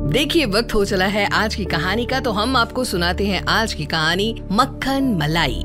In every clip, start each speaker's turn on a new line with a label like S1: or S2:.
S1: देखिए वक्त हो चला है आज की कहानी का, तो हम आपको सुनाते हैं आज की कहानी मक्खन मलाई।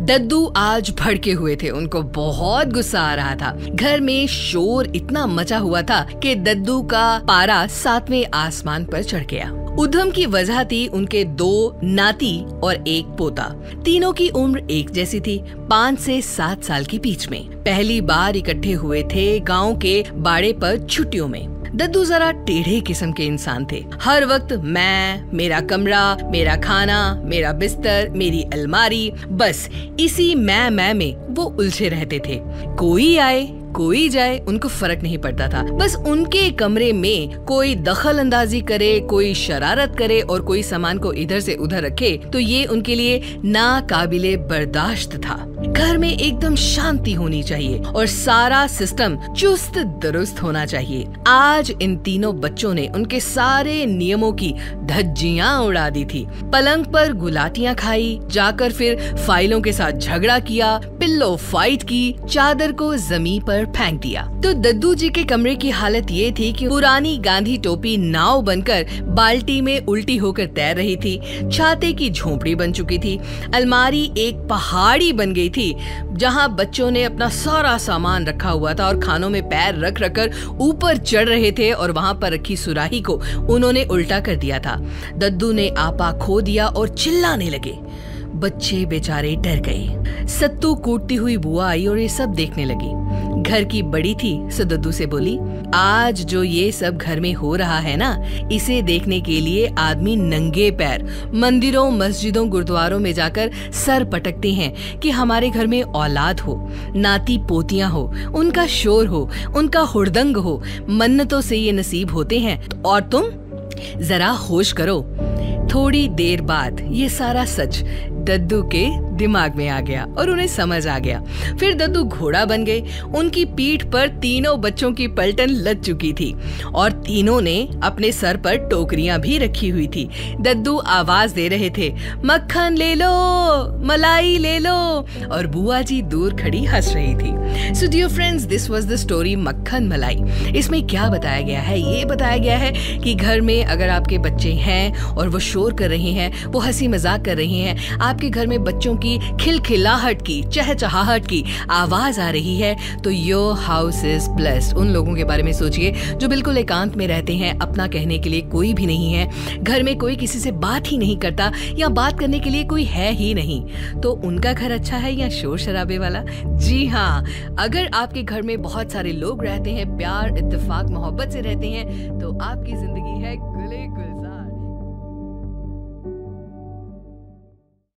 S1: दद्दू आज भड़के हुए थे, उनको बहुत गुस्सा आ रहा था। घर में शोर इतना मचा हुआ था कि दद्दू का पारा 7वें आसमान पर चढ़ गया। उधम की वजह थी उनके 2 नाती और 1 पोता। तीनों की उम्र एक जैसी थी, 5 से 7 साल के बीच में। पहली बार इकट्ठे हुए थे गांव के बाड़े पर छुट्टियों में। दद्दू जरा टेढ़े किस्म के इंसान थे। हर वक्त मैं, मेरा कमरा, मेरा खाना, मेरा बिस्तर, मेरी अलमारी, बस इसी मैं में वो उलझे रहते थे। कोई आए कोई जाए उनको फर्क नहीं पड़ता था। बस उनके कमरे में कोई दखल अंदाजी करे, कोई शरारत करे और कोई सामान को इधर से उधर रखे तो ये उनके लिए नाकाबिले बर्दाश्त था। घर में एकदम शांति होनी चाहिए और सारा सिस्टम चुस्त दुरुस्त होना चाहिए। आज इन तीनों बच्चों ने उनके सारे नियमों की धज्जियां उड़ा दी थी। पलंग पर गुलाटियां खाई, जाकर फिर फाइलों के साथ झगड़ा किया, पिल्लो फाइट की, चादर को जमीन पर फेंक दिया। तो दद्दू जी के कमरे की हालत ये थी कि पुरानी गांधी टोपी नाव बनकर बाल्टी में उल्टी होकर तैर रही थी। छाते की झोपड़ी बन चुकी थी। अलमारी एक पहाड़ी बन गई थी जहां बच्चों ने अपना सारा सामान रखा हुआ था और खानों में पैर रख कर ऊपर चढ़ रहे थे और वहां पर रखी सुराही को उन्होंने उल्टा कर दिया था। दद्दू ने आपा खो दिया और चिल्लाने लगे। बच्चे बेचारे डर गए। सत्तू कूटती हुई बुआ आई और ये सब देखने लगी। घर की बड़ी थी सो दद्दू से बोली, आज जो ये सब घर में हो रहा है ना, इसे देखने के लिए आदमी नंगे पैर मंदिरों, मस्जिदों, गुरुद्वारों में जाकर सर पटकते हैं कि हमारे घर में औलाद हो, नाती पोतियां हो, उनका शोर हो, उनका हुड़दंग हो। मन्नतों से ये नसीब होते हैं। और तुम जरा होश करो। थोड़ी देर बाद ये सारा सच दद्दू के दिमाग में आ गया और उन्हें समझ आ गया। फिर दद्दू घोड़ा बन गए। उनकी पीठ पर तीनों बच्चों की पलटन लद चुकी थी और तीनों ने अपने सर पर टोकरियां भी रखी हुई थी। दद्दू आवाज दे रहे थे, मक्खन ले लो, मलाई ले लो, और बुआ जी दूर खड़ी हंस रही थी। So dear friends, this was the story Makkhan Malai. इसमें क्या बताया गया है? ये बताया गया है कि घर में अगर आपके बच्चे हैं और वो शोर कर रहे हैं, वो हंसी मजाक कर रहे हैं, आपके घर में बच्चों की खिलखिलाहट की, चहचहाहट की आवाज आ रही है, तो योर हाउस इज ब्लेस्ड। उन लोगों के बारे में सोचिए जो बिल्कुल एकांत में रहते हैं, अपना कहने के लिए कोई भी नहीं है, घर में कोई किसी से बात ही नहीं करता या बात करने के लिए कोई है ही नहीं। तो उनका घर अच्छा है या शोर शराबे वाला? जी हाँ, अगर आपके घर में बहुत सारे लोग रहते हैं, प्यार, इत्तेफाक, मोहब्बत से रहते हैं, तो आपकी जिंदगी है गुले गुलजार।